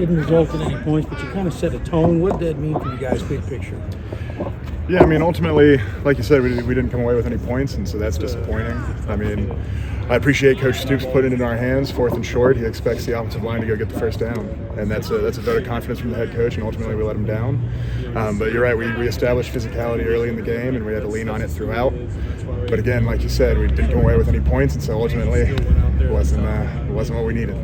didn't result in any points, but you kind of set a tone. What did that mean for you guys, big picture? Yeah, I mean, ultimately, like you said, we didn't come away with any points, and so that's disappointing. I mean, I appreciate Coach Stoops putting it in our hands, 4th and short. He expects the offensive line to go get the first down, and that's a vote of confidence from the head coach, and ultimately we let him down. But you're right, we established physicality early in the game, and we had to lean on it throughout. But again, like you said, we didn't come away with any points, and so ultimately it wasn't what we needed.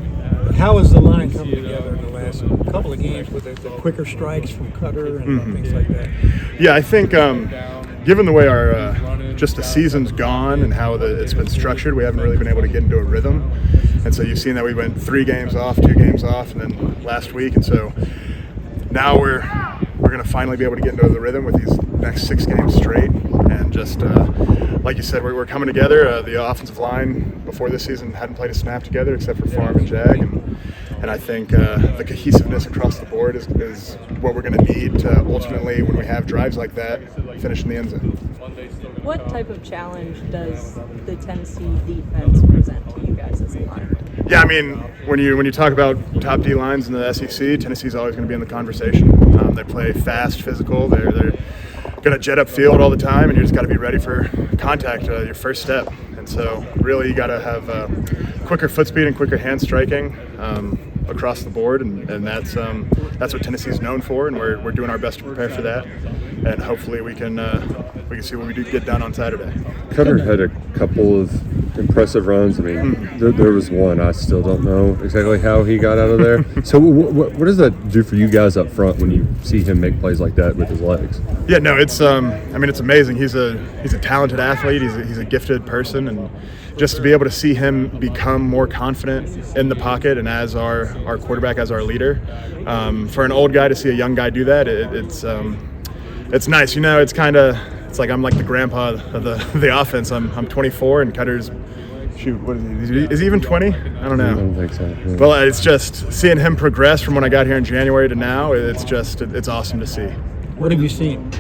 How has the line come together in the last couple of games with the quicker strikes from Cutter and things like that? Yeah, I think given the way our just the season's gone and how it's been structured, we haven't really been able to get into a rhythm. And so you've seen that we went 3 games off, 2 games off, and then last week. And so now we're going to finally be able to get into the rhythm with these next 6 games straight. And just like you said, we're coming together. The offensive line before this season hadn't played a snap together except for Farm and Jag. And I think the cohesiveness across the board is what we're going to need to ultimately, when we have drives like that, finish in the end zone. What type of challenge does the Tennessee defense present to you guys as a line? Yeah, I mean, when you talk about top D lines in the SEC, Tennessee's always going to be in the conversation. They play fast, physical. They're going to jet up field all the time, and you just got to be ready for contact, your first step. And so really you got to have quicker foot speed and quicker hand striking across the board, and that's what Tennessee's known for, and we're doing our best to prepare for that. And hopefully we can see what we do get done on Saturday. Cutter had a couple of impressive runs. I mean, there was one. I still don't know exactly how he got out of there. So what does that do for you guys up front when you see him make plays like that with his legs? Yeah, no, it's it's amazing. He's a talented athlete. He's a gifted person, and just to be able to see him become more confident in the pocket and as our quarterback, as our leader, for an old guy to see a young guy do that, it's nice. You know, it's like I'm like the grandpa of the offense. I'm 24 and Cutter's, what is he? Is he even 20? I don't know. I don't think so. Yeah. Well, it's just seeing him progress from when I got here in January to now. It's awesome to see. What have you seen?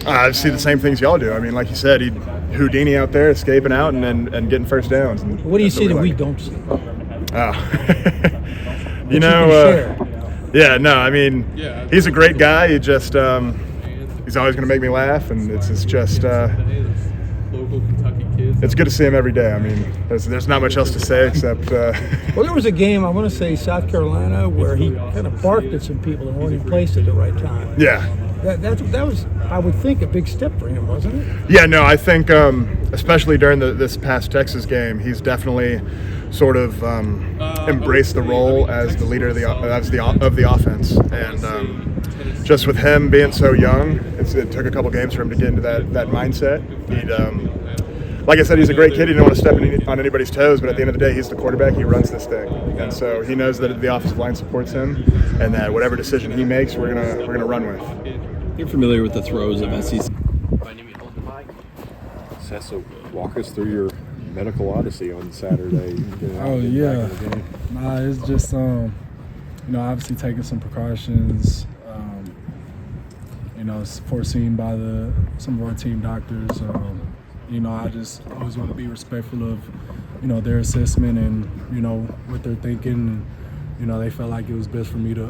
I see the same things y'all do. I mean, like you said, Houdini out there escaping out and getting first downs. And what do you see that we don't see? You know, yeah, no, I mean, he's a great guy. He just he's always going to make me laugh, and it's just local Kentucky kids. It's good to see him every day. I mean, there's not much else to say except. Well, there was a game, I want to say South Carolina, where he kind of barked at some people and weren't in place at the right time. Yeah. That was, I would think, a big step for him, wasn't it? Yeah, no, I think especially during this past Texas game, he's definitely sort of embraced the role as the leader of the offense, and just with him being so young, it took a couple games for him to get into that mindset. Like I said, he's a great kid. He didn't want to step on anybody's toes, but at the end of the day, he's the quarterback. He runs this thing, and so he knows that the offensive line supports him, and that whatever decision he makes, we're gonna run with. You're familiar with the throws of SEC. So walk us through your medical odyssey on Saturday. Oh yeah, nah, it's just obviously taking some precautions. Foreseen by some of our team doctors. I just always want to be respectful of their assessment and what they're thinking. They felt like it was best for me to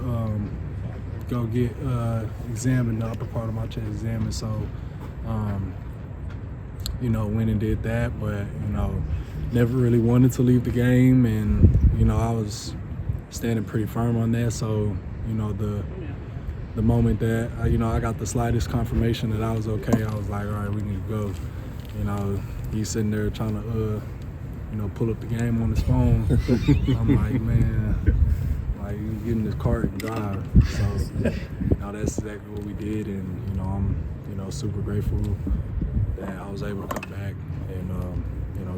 go get examined, the upper part of my chest examined. So went and did that, but never really wanted to leave the game, and I was standing pretty firm on that. So the moment that I got the slightest confirmation that I was okay, I was like, all right, we need to go. He's sitting there trying to pull up the game on his phone. I'm like, man, like, you get in this car and drive. So that's exactly what we did, and I'm super grateful that I was able to come back and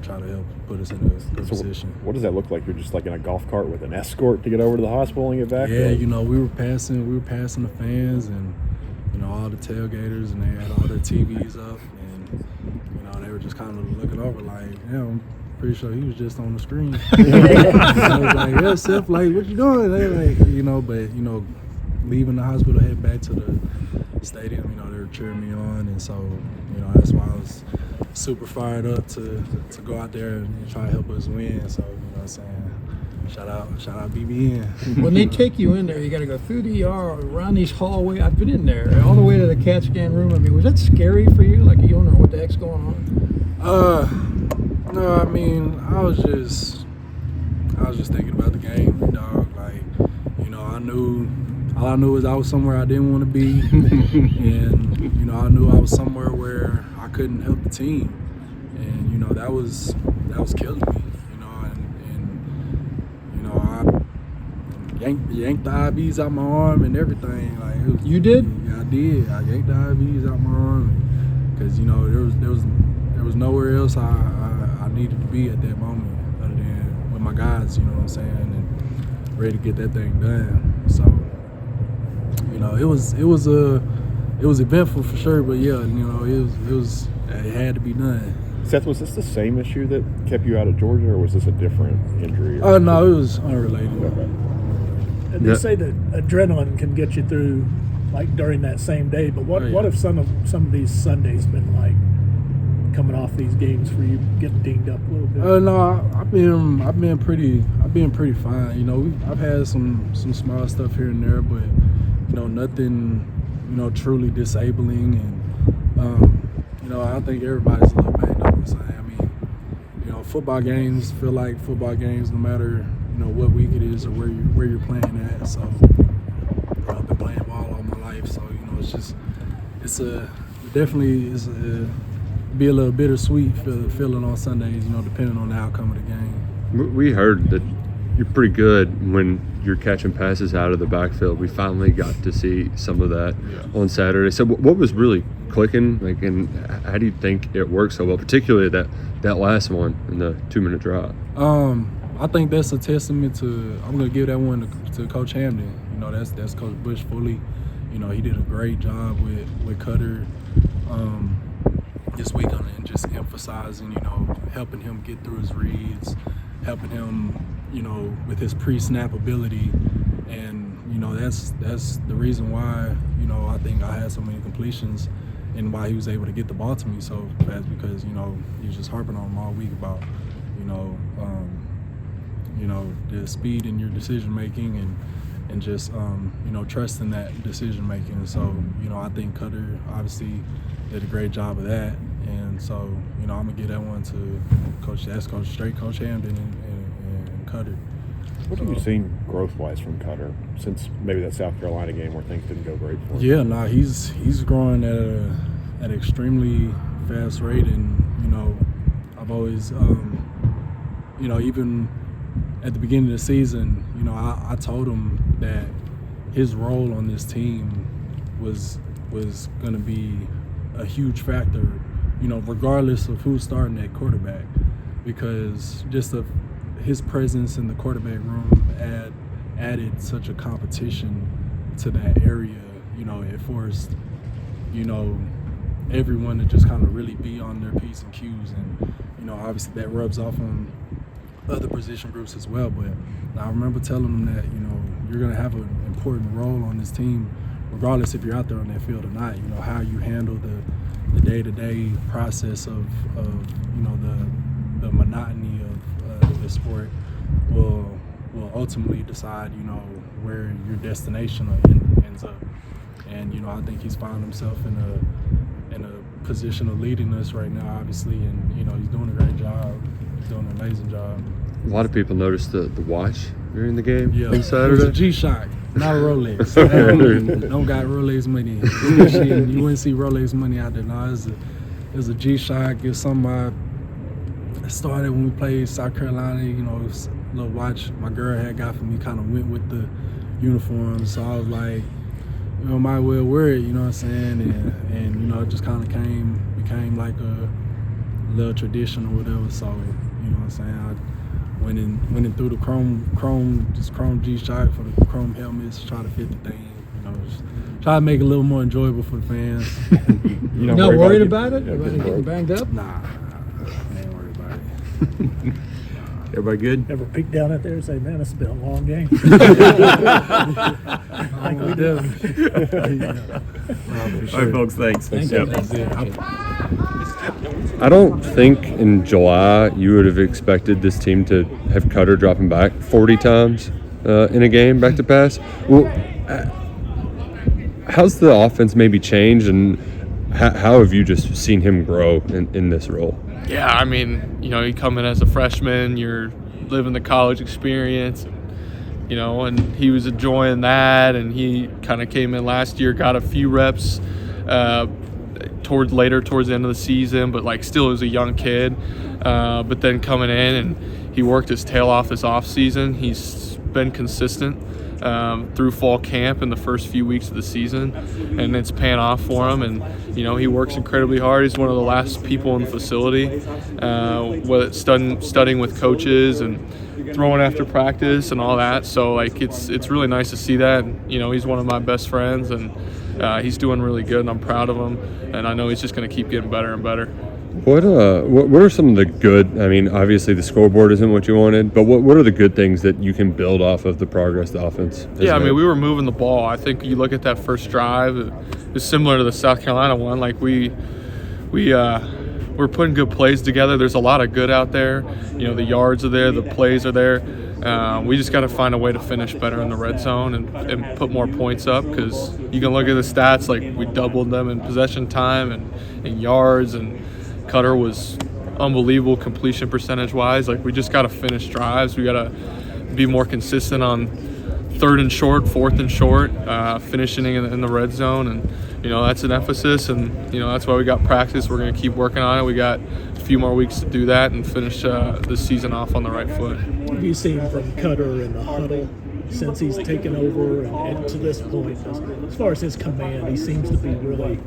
try to help put us in a good position. What does that look like? You're just like in a golf cart with an escort to get over to the hospital and get back? Yeah, we were passing the fans and all the tailgaters, and they had all their TVs up, and they were just kind of looking over like, I'm pretty sure he was just on the screen. I was like, yeah, Seth, like, what you doing? They like, but leaving the hospital, head back to the stadium, they were cheering me on, and so that's why I was super fired up to go out there and try to help us win. So shout out BBN. When they take you in there, you got to go through the ER, around these hallways. I've been in there, all the way to the CAT scan room. I mean, was that scary for you? Like, you don't know what the heck's going on? No, I mean, I was just thinking about the game, dog. Like, you know, all I knew was I was somewhere I didn't want to be, and you know, I knew I was somewhere where I couldn't help the team, and you know, that was killing me, you know, and you know, I yanked the IVs out my arm and everything. Like, it was, You did? Yeah, I did. I yanked the IVs out my arm because you know there was nowhere else I needed to be at that moment other than with my guys. You know what I'm saying? And ready to get that thing done. So. You know, it was eventful for sure, but yeah, you know, it had to be done. Seth, was this the same issue that kept you out of Georgia, or was this a different injury? Oh no, it was unrelated. Okay. And they say that adrenaline can get you through, like during that same day. But what Oh, yeah. what have some of these Sundays been like, coming off these games for you, getting dinged up a little bit? No, I've been pretty fine. You know, I've had some small stuff here and there, but you know, nothing, you know, truly disabling. And you know, I think everybody's a little banged up. I mean, you know, football games feel like football games, no matter, you know, what week it is or where you're playing at. So I've been playing ball all my life, so you know, it's be a little bittersweet feeling on Sundays, you know, depending on the outcome of the game. We heard that you're pretty good when you're catching passes out of the backfield. We finally got to see some of that on Saturday. So what was really clicking, like, and how do you think it worked so well, particularly that last one in the 2-minute drive? I think that's a testament to, I'm going to give that one to Coach Hamden. You know, that's Coach Bush fully. You know, he did a great job with Cutter this week on it, and just emphasizing, you know, helping him get through his reads, helping him, you know, with his pre-snap ability. And, you know, that's the reason why, you know, I think I had so many completions and why he was able to get the ball to me so fast, because, you know, he was just harping on him all week about, you know, the speed in your decision making and just, you know, trusting that decision making. So, you know, I think Cutter obviously did a great job of that. And so, you know, I'm going to give that one to Coach Hamden and Cutter. What have you seen growth-wise from Cutter since maybe that South Carolina game where things didn't go great for him? Yeah, no, he's growing at an extremely fast rate. And, you know, I've always, you know, even at the beginning of the season, you know, I told him that his role on this team was going to be a huge factor, you know, regardless of who's starting at quarterback, because just of his presence in the quarterback room added such a competition to that area. You know, it forced, you know, everyone to just kind of really be on their P's and Q's, and, you know, obviously that rubs off on other position groups as well. But I remember telling them that, you know, you're going to have an important role on this team, regardless if you're out there on that field or not. You know, how you handle the day-to-day process of you know, the monotony of the sport will ultimately decide, you know, where your destination ends up. And, you know, I think he's found himself in a position of leading us right now, obviously, and, you know, he's doing a great job. He's doing an amazing job. A lot of people noticed the watch during the game on It was Saturday. a G-Shock, not a Rolex. Don't got Rolex money. Especially, you wouldn't see Rolex money out there. No, it was a G-Shock. It's something I started when we played South Carolina. You know, it was a little watch my girl had got for me, kind of went with the uniform. So I was like, you know, might well wear it, you know what I'm saying? And you know, it just kind of became like a little tradition or whatever. So, you know what I'm saying? I went in through the chrome G-Shock for the chrome helmets, try to fit the thing, you know, just try to make it a little more enjoyable for the fans. You You're not worried about it? About it getting banged up? Nah, I ain't worried about it. Everybody good? Ever peek down at there and say, man, this has been a long game? like we do. All right, folks, thanks. Thank Yep. you. I don't think in July you would have expected this team to have Cutter dropping back 40 times in a game back to pass. Well, how's the offense maybe changed, and how have you just seen him grow in this role? Yeah, I mean, you come in as a freshman, you're living the college experience, and he was enjoying that, and he kind of came in last year, got a few reps towards the end of the season, but still was a young kid. But then coming in, and he worked his tail off this off season. He's been consistent through fall camp in the first few weeks of the season, and it's paying off for him. And he works incredibly hard. He's one of the last people in the facility, whether it's studying with coaches and throwing after practice and all that. So it's really nice to see that. He's one of my best friends, and he's doing really good, and I'm proud of him. And I know he's just going to keep getting better and better. What are some of the good? I mean, obviously the scoreboard isn't what you wanted, but what are the good things that you can build off of the progress the offense has Yeah, I made? mean, we were moving the ball. I think you look at that first drive, it's similar to the South Carolina one. We're putting good plays together. There's a lot of good out there. The yards are there, the plays are there. We just got to find a way to finish better in the red zone and put more points up, because you can look at the stats, we doubled them in possession time and yards, and Cutter was unbelievable completion percentage-wise. We just got to finish drives. We got to be more consistent on 3rd and short, 4th and short, finishing in the red zone, and that's an emphasis, and that's why we got practice. We're going to keep working on it. We got a few more weeks to do that and finish the season off on the right foot. Have you seen from Cutter in the huddle since he's taken over and to this point, as far as his command, he seems to be really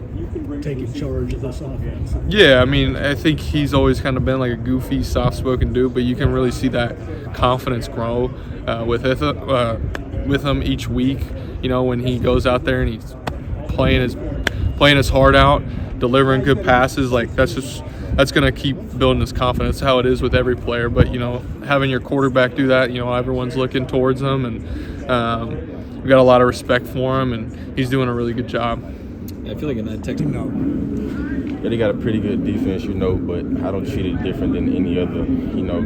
taking charge of this offense? Yeah, I mean, I think he's always kind of been a goofy, soft-spoken dude, but you can really see that confidence grow with him each week. When he goes out there and he's playing his heart out, delivering good passes, that's going to keep building his confidence. That's how it is with every player. But having your quarterback do that, everyone's looking towards him, and we got a lot of respect for him, and he's doing a really good job. I feel like in that technical. Yeah, they got a pretty good defense, but I don't treat it different than any other,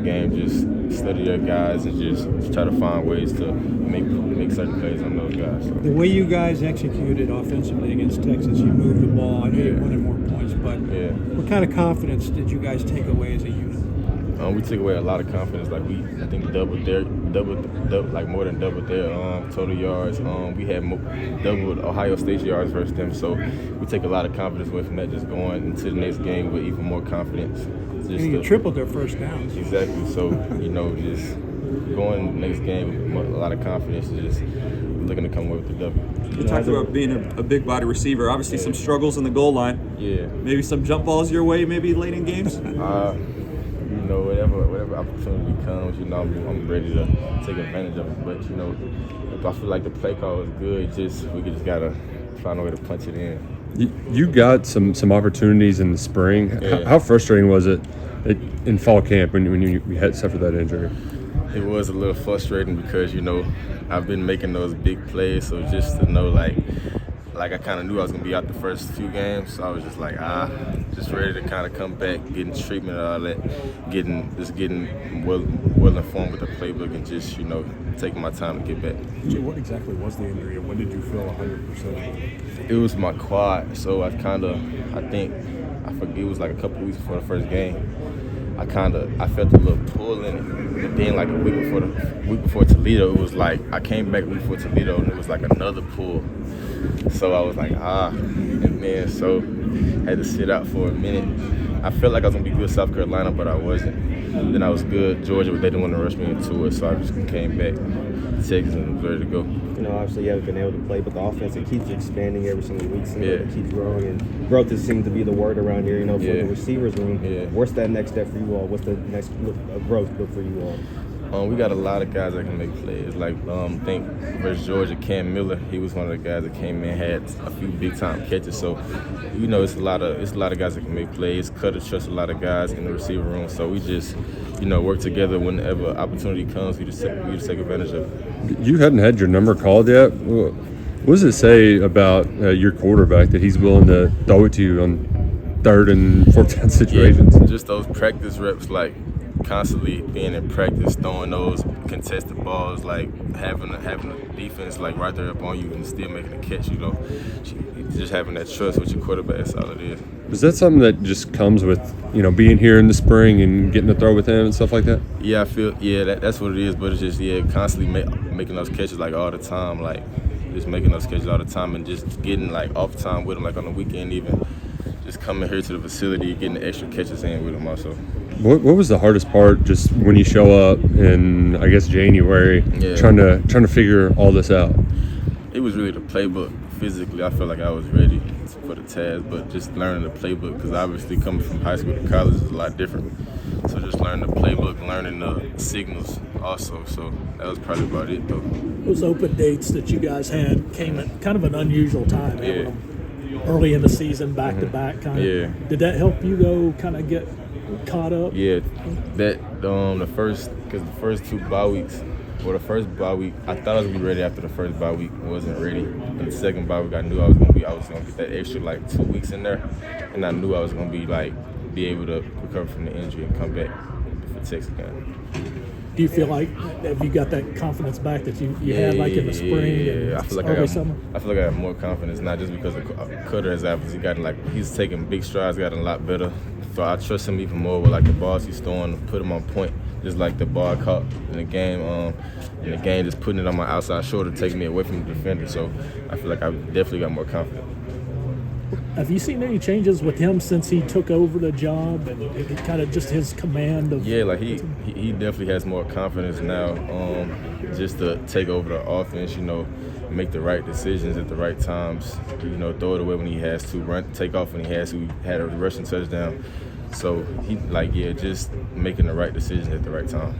game. Just study their guys and just try to find ways to make certain plays on those guys. So. The way you guys executed offensively against Texas, you moved the ball. I know you wanted more points, but what kind of confidence did you guys take away as a unit? We took away a lot of confidence. I think more than doubled their total yards. We had doubled Ohio State's yards versus them. So we take a lot of confidence away from that, just going into the next game with even more confidence. And you tripled their first downs. Exactly. So, just going next game with a lot of confidence and just looking to come away with the W. You talked about being a big body receiver. Obviously, some struggles in the goal line. Yeah. Maybe some jump balls your way, maybe late in games? Whatever opportunity comes, I'm ready to take advantage of it. But, if I feel like the play call is good, we just got to find a way to punch it in. You got some opportunities in the spring. Yeah. How frustrating was it in fall camp when you had suffered that injury? It was a little frustrating because, I've been making those big plays, so just to know, I kind of knew I was going to be out the first few games, so I was just just ready to kind of come back, getting treatment and all that, getting well informed with the playbook and just, taking my time to get back. So what exactly was the injury, and when did you feel 100%? It was my quad, so I forget, it was a couple weeks before the first game. I felt a little pull in it, but then a week before Toledo, it was I came back a week before Toledo and it was another pull. So I was and then so had to sit out for a minute. I felt like I was gonna be good South Carolina, but I wasn't. Then I was good Georgia, but they didn't want to rush me into it, so I just came back to Texas and was ready to go. Obviously you haven't been able to play, but the offense, it keeps expanding every single week. It keeps growing, and growth just seems to be the word around here. For the receivers room, what's that next step for you all? What's the next growth look for you all? We got a lot of guys that can make plays. I think versus Georgia, Cam Miller, he was one of the guys that came in, had a few big time catches. So, it's a lot of guys that can make plays. Cutter trusts a lot of guys in the receiver room. So we just, work together whenever opportunity comes. We just take advantage of it. You hadn't had your number called yet. What does it say about your quarterback that he's willing to throw it to you on 3rd and 4th down situations? Yeah, just those practice reps, like constantly being in practice, throwing those contested balls, like having a defense like right there up on you and still making a catch. You know, just having that trust with your quarterback. That's all it is. Is that something that just comes with being here in the spring and getting to throw with him and stuff like that? Yeah, I feel that's what it is. But it's just constantly making those catches like all the time, like just making those catches all the time and just getting like off time with him, like on the weekend even. Just coming here to the facility, getting the extra catches in with him also. What was the hardest part just when you show up in, I guess, January, trying to figure all this out? It was really the playbook. Physically, I felt like I was ready for the task, but just learning the playbook, because obviously coming from high school to college is a lot different. So just learning the playbook, learning the signals also. So that was probably about it, though. Those open dates that you guys had came at kind of an unusual time. Having them early in the season, back to back, kind of. Yeah. Did that help you go kind of get caught up? Yeah, that the first 2 bye weeks, or the first bye week, I thought I was gonna be ready after the first bye week. Wasn't ready. And the second bye week, I knew I was gonna get that extra like 2 weeks in there, and I knew I was gonna be able to recover from the injury and come back for Texas again. Do you feel like, have you got that confidence back that you had like in the spring and I feel like early summer? I feel like I have more confidence, not just because of Cutter has obviously he's taking big strides, gotten a lot better. So I trust him even more with like the balls he's throwing, put him on point, just like the ball caught in the game. Just putting it on my outside shoulder, taking me away from the defender. So I feel like I definitely got more confident. Have you seen any changes with him since he took over the job and kind of just his command of? Yeah, like he definitely has more confidence now, just to take over the offense. Make the right decisions at the right times. Throw it away when he has to, take off when he has to. He had a rushing touchdown, so he just making the right decision at the right time.